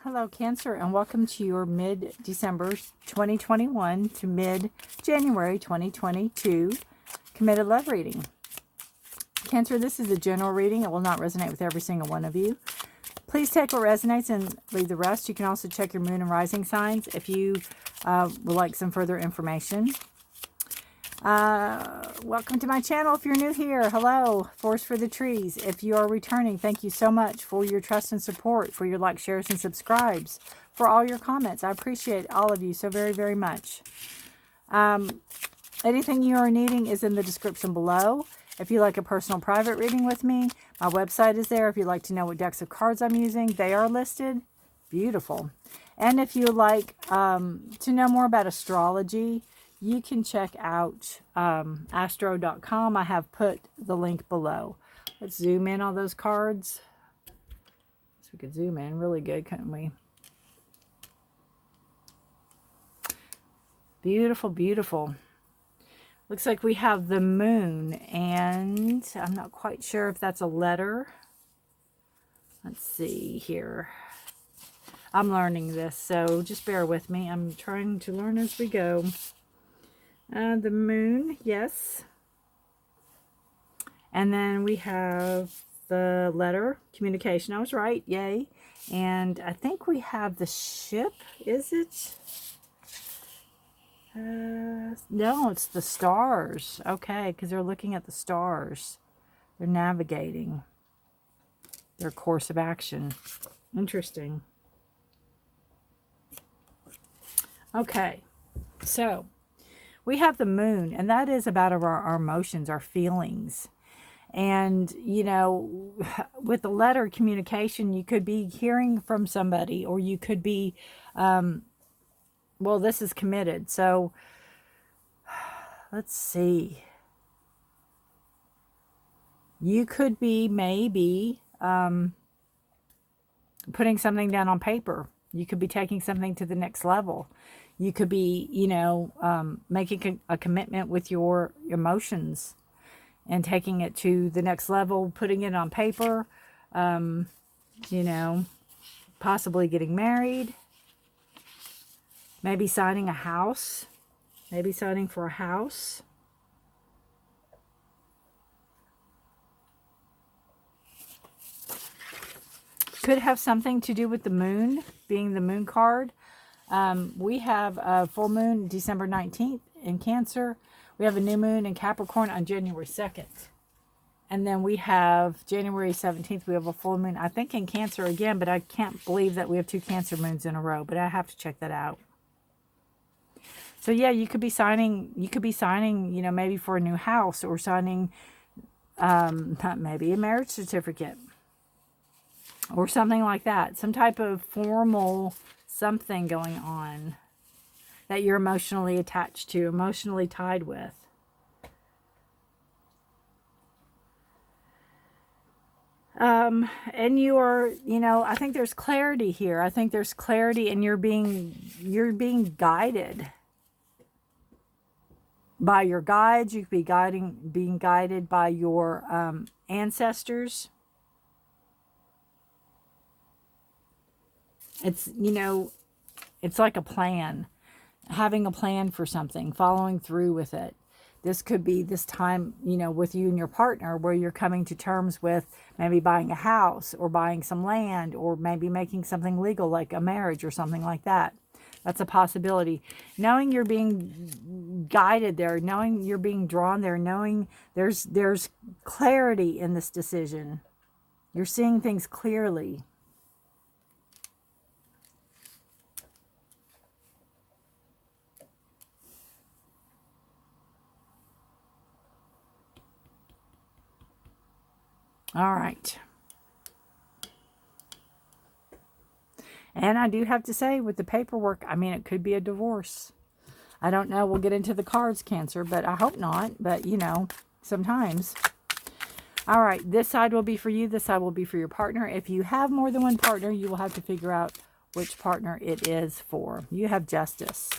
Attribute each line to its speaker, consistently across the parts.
Speaker 1: Hello, Cancer, and welcome to your mid-December 2021 to mid-January 2022 Committed Love reading. Cancer, this is a general reading. It will not resonate with every single one of you. Please take what resonates and leave the rest. You can also check your moon and rising signs if you would like some further information. Welcome to my channel. If you're new here, hello. Forest for the trees. If you are returning, thank you so much for your trust and support, for your likes, shares, and subscribes, for all your comments. I appreciate all of you so very, very much. Anything you are needing is in the description below. If you like a personal private reading with me, my website is there. If you'd like to know what decks of cards I'm using, they are listed. Beautiful. And if you would like to know more about astrology, you can check out astro.com. I have put the link below. Let's zoom in on those cards. So we could zoom in really good, couldn't we? Beautiful, beautiful. Looks like we have the moon, and I'm not quite sure if that's a letter. Let's see here. I'm learning this, so just bear with me. I'm trying to learn as we go. The moon, yes. And then we have the letter, communication. I was right, yay. And I think we have the ship, is it? No, it's the stars. Okay, because they're looking at the stars. They're navigating their course of action. Interesting. Okay, so we have the moon, and that is about our emotions, our feelings. And, you know, with the letter communication, you could be hearing from somebody, or you could be, well, this is committed. So let's see. You could be maybe putting something down on paper. You could be taking something to the next level. You could be, you know, making a commitment with your emotions and taking it to the next level, putting it on paper, you know, possibly getting married, maybe signing a house, maybe signing for a house. Could have something to do with the moon, being the moon card. We have a full moon December 19th in Cancer. We have a new moon in Capricorn on January 2nd. And then we have January 17th, we have a full moon, I think in Cancer again, but I can't believe that we have 2 Cancer moons in a row, but I have to check that out. So yeah, you could be signing, you know, maybe for a new house, or signing, maybe a marriage certificate or something like that. Some type of formal something going on that you're emotionally attached to, emotionally tied with. And you are, you know, I think there's clarity here. I think there's clarity, and you're being guided by your guides. You could be being guided by your ancestors. It's, you know, it's like a plan, having a plan for something, following through with it. This could be this time, you know, with you and your partner, where you're coming to terms with maybe buying a house, or buying some land, or maybe making something legal like a marriage or something like that. That's a possibility. Knowing you're being guided there, knowing you're being drawn there, knowing there's clarity in this decision. You're seeing things clearly. All right. And I do have to say, with the paperwork, I mean, it could be a divorce. I don't know. We'll get into the cards, Cancer, but I hope not. But, you know, sometimes. All right. This side will be for you. This side will be for your partner. If you have more than one partner, you will have to figure out which partner it is for. You have Justice.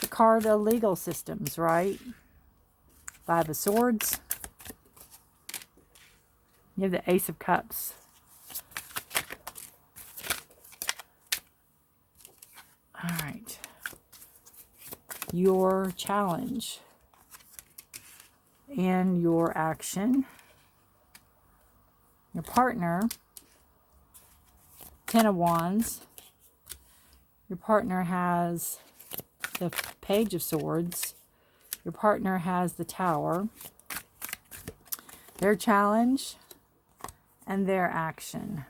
Speaker 1: The card of legal systems, right? 5 of Swords. You have the Ace of Cups. All right. Your challenge and your action. Your partner, Ten of Wands. Your partner has the Page of Swords. Your partner has the Tower. Their challenge and their action.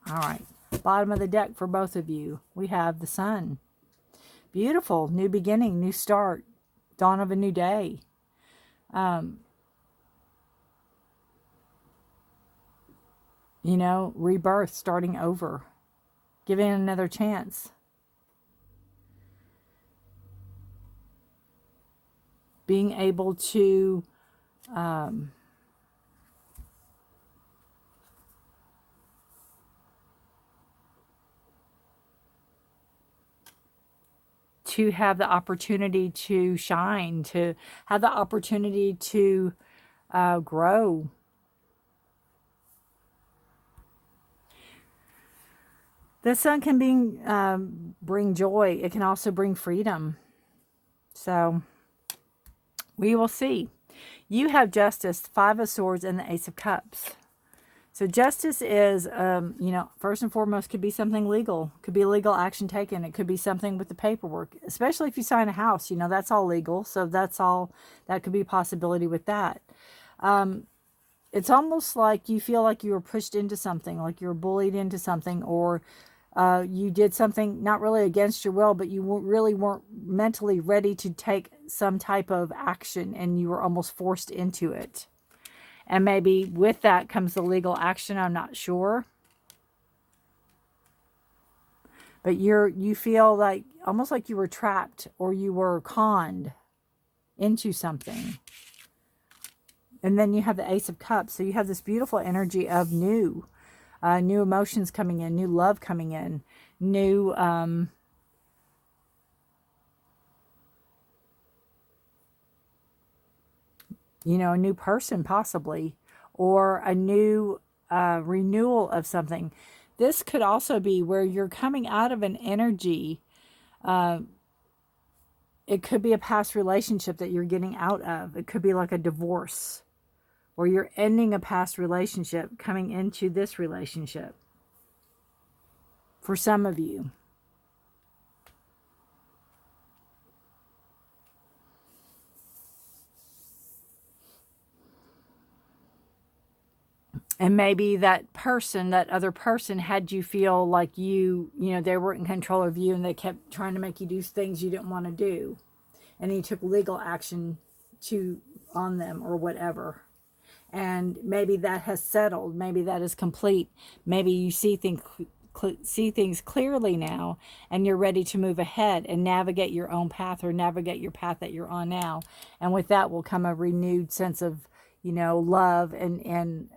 Speaker 1: All right. Bottom of the deck for both of you. We have the Sun. Beautiful. New beginning, new start. Dawn of a new day. You know, rebirth, starting over. Giving it another chance. Being able to have the opportunity to shine, to have the opportunity to grow. The Sun can bring joy. It can also bring freedom. So we will see. You have Justice, Five of Swords, and the Ace of Cups. So justice is, you know, first and foremost, could be something legal. Could be legal action taken. It could be something with the paperwork, especially if you sign a house. You know, that's all legal. So that's all, that could be a possibility with that. It's almost like you feel like you were pushed into something, like you were bullied into something, or you did something not really against your will, but you really weren't mentally ready to take some type of action, and you were almost forced into it. And maybe with that comes the legal action. I'm not sure. But you feel like, almost like you were trapped, or you were conned into something. And then you have the Ace of Cups. So you have this beautiful energy of new emotions coming in, new love coming in, new, you know, a new person possibly, or a new renewal of something. This could also be where you're coming out of an energy. It could be a past relationship that you're getting out of. It could be like a divorce, or you're ending a past relationship, coming into this relationship. For some of you. And maybe that person, that other person, had you feel like you know, they were in control of you, and they kept trying to make you do things you didn't want to do. And you took legal action on them or whatever. And maybe that has settled. Maybe that is complete. Maybe you see things clearly now, and you're ready to move ahead and navigate your own path, or navigate your path that you're on now. And with that will come a renewed sense of, you know, love and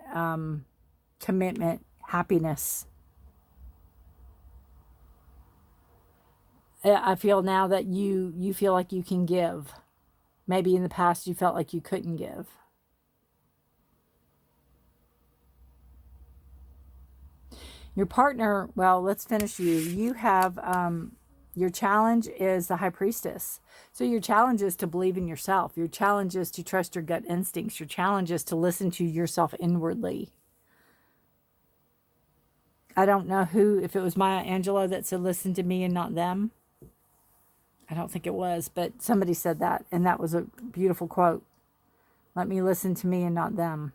Speaker 1: commitment, happiness. I feel now that you feel like you can give. Maybe in the past you felt like you couldn't give. Your partner, well, let's finish you. You have, your challenge is the High Priestess. So your challenge is to believe in yourself. Your challenge is to trust your gut instincts. Your challenge is to listen to yourself inwardly. I don't know if it was Maya Angelou that said, listen to me and not them. I don't think it was, but somebody said that, and that was a beautiful quote. Let me listen to me and not them.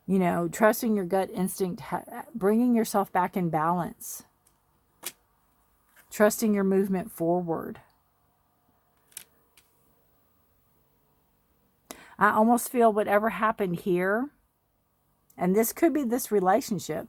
Speaker 1: You know, trusting your gut instinct, bringing yourself back in balance. Trusting your movement forward. I almost feel whatever happened here, and this could be this relationship.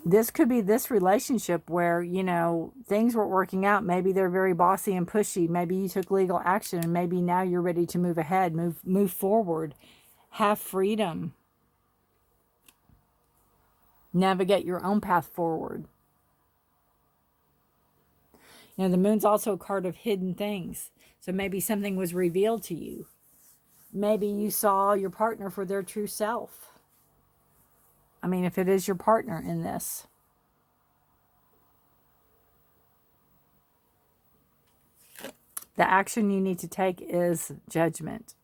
Speaker 1: This could be this relationship where, you know, things weren't working out. Maybe they're very bossy and pushy. Maybe you took legal action, and maybe now you're ready to move ahead, move forward, have freedom. Navigate your own path forward. You know, the moon's also a card of hidden things. So maybe something was revealed to you. maybe you saw your partner for their true self. I mean, if it is your partner in this. The action you need to take is judgment.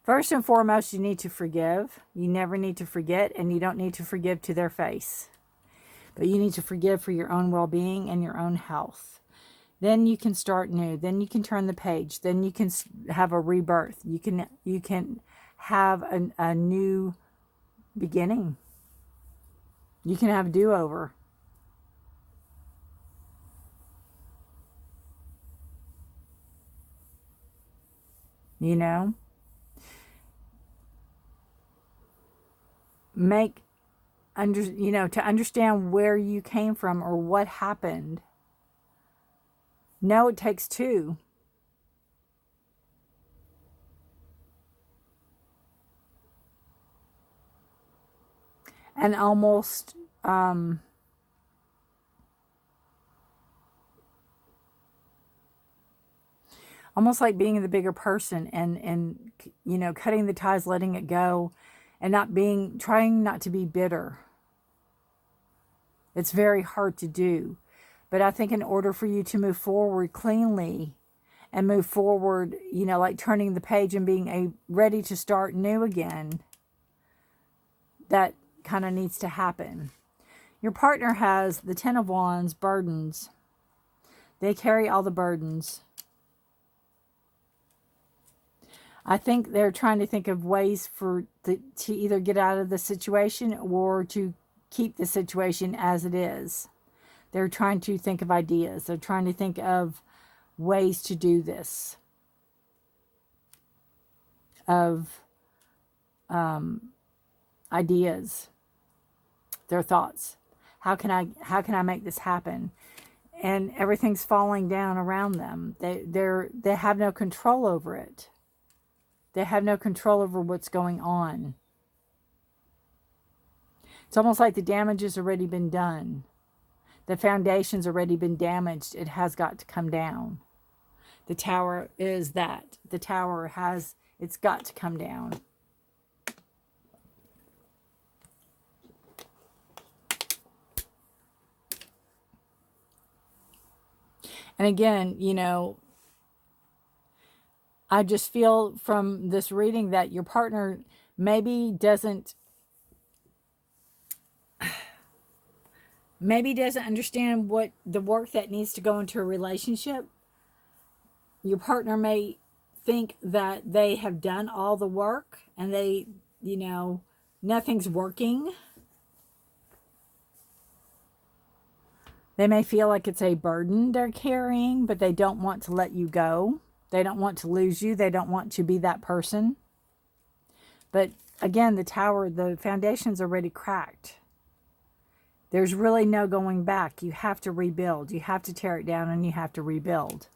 Speaker 1: First and foremost, you need to forgive. You never need to forget, and you don't need to forgive to their face. But you need to forgive for your own well-being and your own health. Then you can start new. Then you can turn the page. Then you can have a rebirth. You can have a new beginning. You can have a do-over. You know? To understand where you came from or what happened. No, it takes two. And almost like being the bigger person and cutting the ties, letting it go, and trying not to be bitter. It's very hard to do. But I think in order for you to move forward cleanly and move forward, like turning the page and being ready to start new again, that kind of needs to happen. Your partner has the Ten of Wands, burdens. They carry all the burdens. I think they're trying to think of ways to either get out of the situation or to keep the situation as it is. They're trying to think of ideas. They're trying to think of ways to do this. Of ideas. Their thoughts. How can I make this happen? And everything's falling down around them. They have no control over it. They have no control over what's going on. It's almost like the damage has already been done. The foundation's already been damaged. It has got to come down. The tower is that. The tower it's got to come down. And again, I just feel from this reading that your partner maybe doesn't understand what the work that needs to go into a relationship. Your partner may think that they have done all the work and nothing's working. They may feel like it's a burden they're carrying, but they don't want to let you go. They don't want to lose you. They don't want to be that person. But again, the tower, the foundation's already cracked. There's really no going back. You have to rebuild. You have to tear it down and you have to rebuild.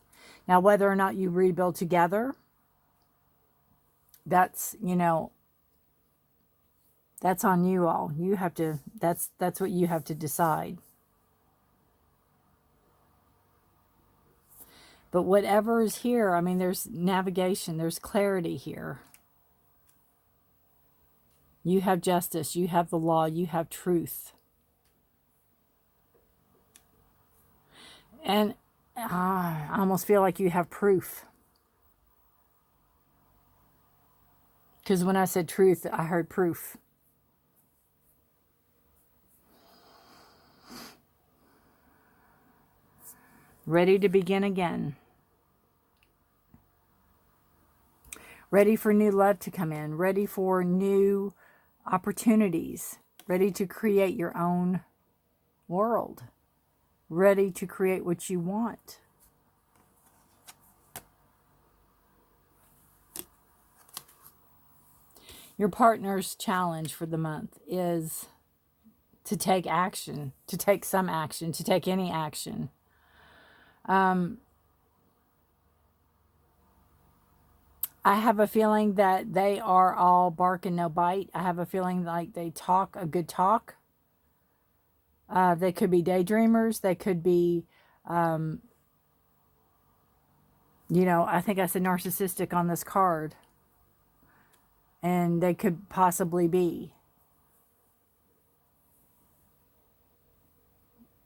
Speaker 1: Now, whether or not you rebuild together, that's on you all. You have to, that's what you have to decide. But whatever is here, I mean, there's navigation, there's clarity here. You have justice, you have the law, you have truth. And I almost feel like you have proof. Because when I said truth, I heard proof. Ready to begin again. Ready for new love to come in. Ready for new opportunities. Ready to create your own world. Ready to create what you want. Your partner's challenge for the month is to take action, to take some action, to take any action. I have a feeling that they are all bark and no bite. I have a feeling like they talk a good talk. They could be daydreamers. They could be, I think I said narcissistic on this card. and they could possibly be.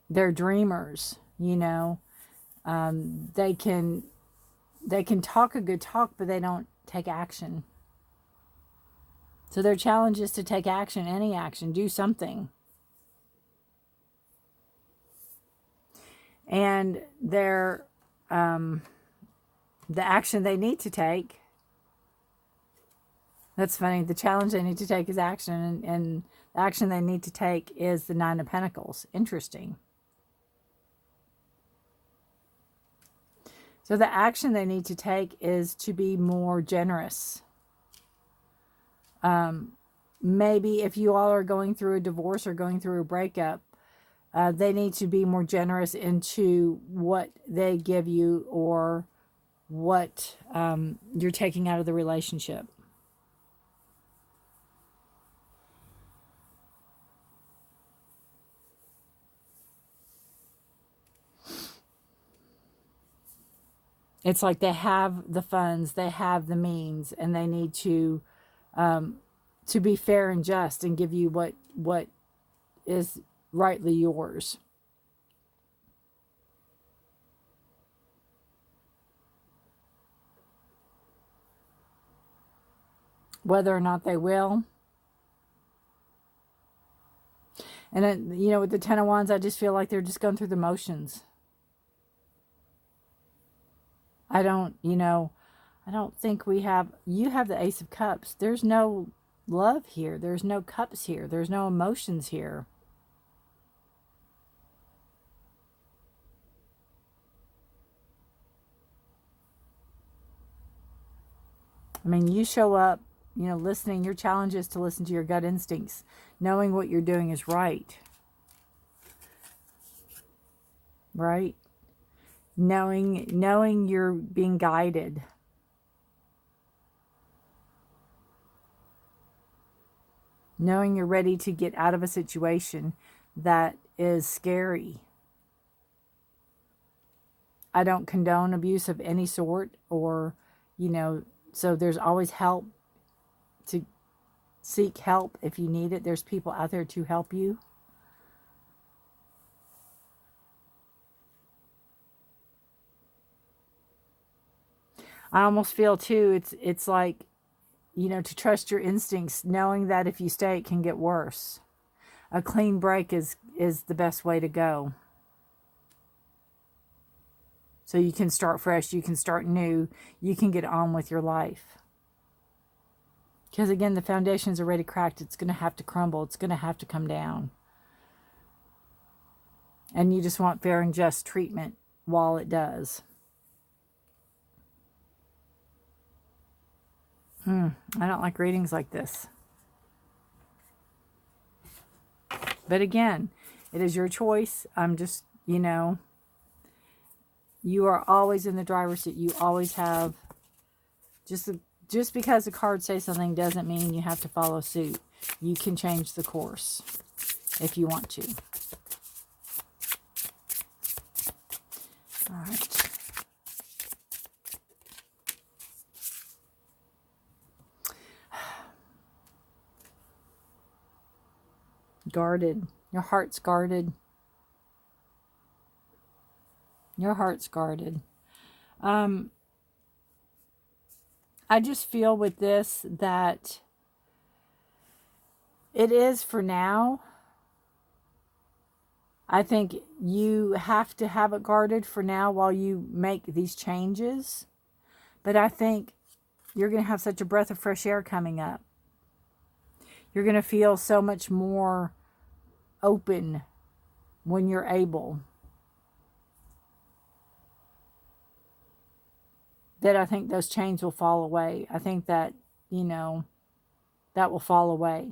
Speaker 1: They're dreamers, you know. They can talk a good talk, but they don't take action. So their challenge is to take action, any action, do something. And their the action they need to take, that's funny, the challenge they need to take is action, and the action they need to take is the Nine of Pentacles. Interesting. So the action they need to take is to be more generous. Maybe if you all are going through a divorce or going through a breakup, they need to be more generous into what they give you or what you're taking out of the relationship. It's like they have the funds, they have the means, and they need to be fair and just and give you what is rightly yours. Whether or not they will. And then, you know, with the Ten of Wands, I just feel like they're just going through the motions. I don't think you have the Ace of Cups. There's no love here. There's no cups here. There's no emotions here. I mean, you show up, you know, listening. Your challenge is to listen to your gut instincts, knowing what you're doing is right. Right? Knowing you're being guided. Knowing you're ready to get out of a situation that is scary. I don't condone abuse of any sort, or, you know, so there's always help to seek help if you need it. There's people out there to help you. I almost feel too, it's like, you know, to trust your instincts, knowing that if you stay, it can get worse. A clean break is the best way to go. So you can start fresh, you can start new, you can get on with your life. Because again, the foundation's already cracked. It's going to have to crumble. It's going to have to come down. And you just want fair and just treatment while it does. I don't like readings like this. But again, it is your choice. I'm just, you know, you are always in the driver's seat. You always have, just because the cards say something doesn't mean you have to follow suit. You can change the course if you want to. All right. Guarded. Your heart's guarded. Your heart's guarded. I just feel with this that it is for now. I think you have to have it guarded for now while you make these changes. But I think you're going to have such a breath of fresh air coming up. You're going to feel so much more open when you're able. That I think those chains will fall away. I think that, you know, that will fall away.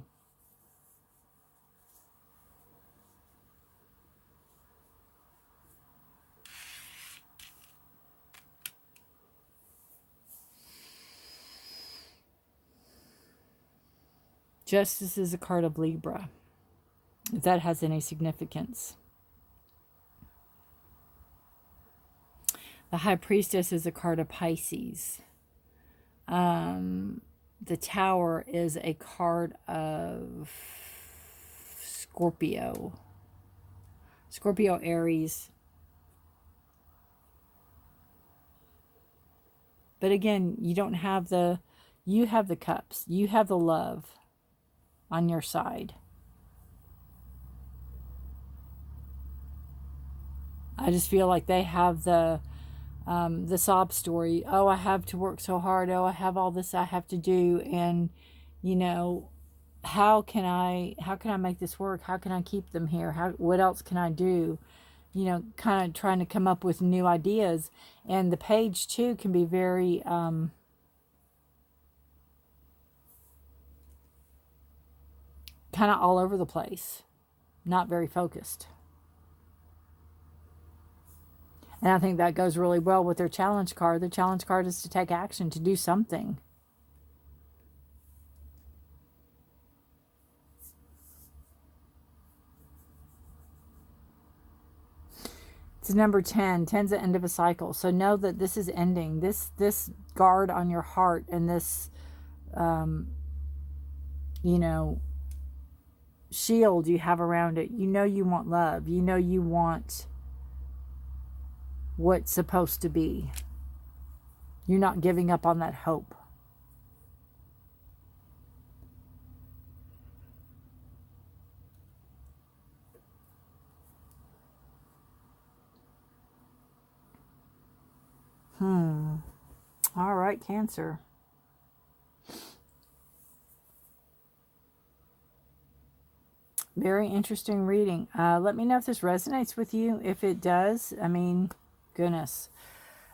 Speaker 1: Justice is a card of Libra, if that has any significance. The High Priestess is a card of Pisces. the Tower is a card of Scorpio. Scorpio, Aries. But again, you don't have the, you have the cups. You have the love on your side. I just feel like they have the sob story. Oh, I have to work so hard. Oh, I have all this I have to do. And, you know, how can I make this work? How can I keep them here? What else can I do? You know, kind of trying to come up with new ideas. And the page too can be very, kind of all over the place, not very focused. And I think that goes really well with their challenge card. The challenge card is to take action, to do something. It's number 10. 10's the end of a cycle. So know that this is ending. This guard on your heart and this, you know, shield you have around it. You know you want love. You know you want what's supposed to be. You're not giving up on that hope. All right, Cancer. Very interesting reading. Let me know if this resonates with you. If it does, I mean, goodness.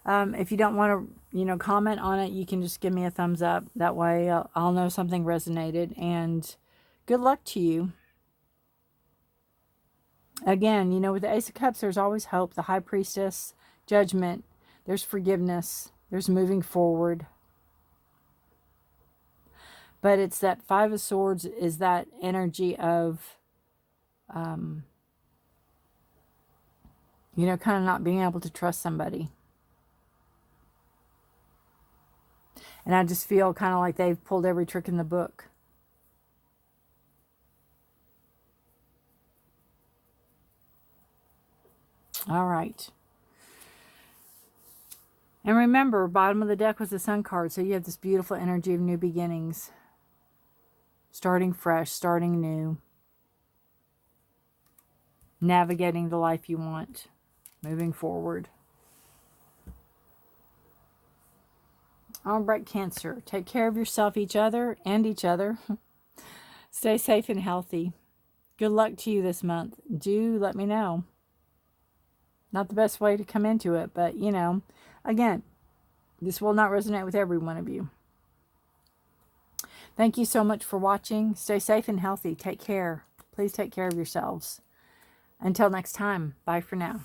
Speaker 1: If you don't want to, you know, comment on it, you can just give me a thumbs up. That way I'll know something resonated. And good luck to you. Again, you know, with the Ace of Cups, there's always hope. The High Priestess, judgment. There's forgiveness. There's moving forward. But it's that Five of Swords is that energy of, you know, kind of not being able to trust somebody. And I just feel kind of like they've pulled every trick in the book. All right. And remember, bottom of the deck was the Sun card. So you have this beautiful energy of new beginnings. Starting fresh, starting new. Navigating the life you want. Moving forward. All right, Cancer. Take care of yourself, each other. Stay safe and healthy. Good luck to you this month. Do let me know. Not the best way to come into it, but, you know, again, this will not resonate with every one of you. Thank you so much for watching. Stay safe and healthy. Take care. Please take care of yourselves. Until next time, bye for now.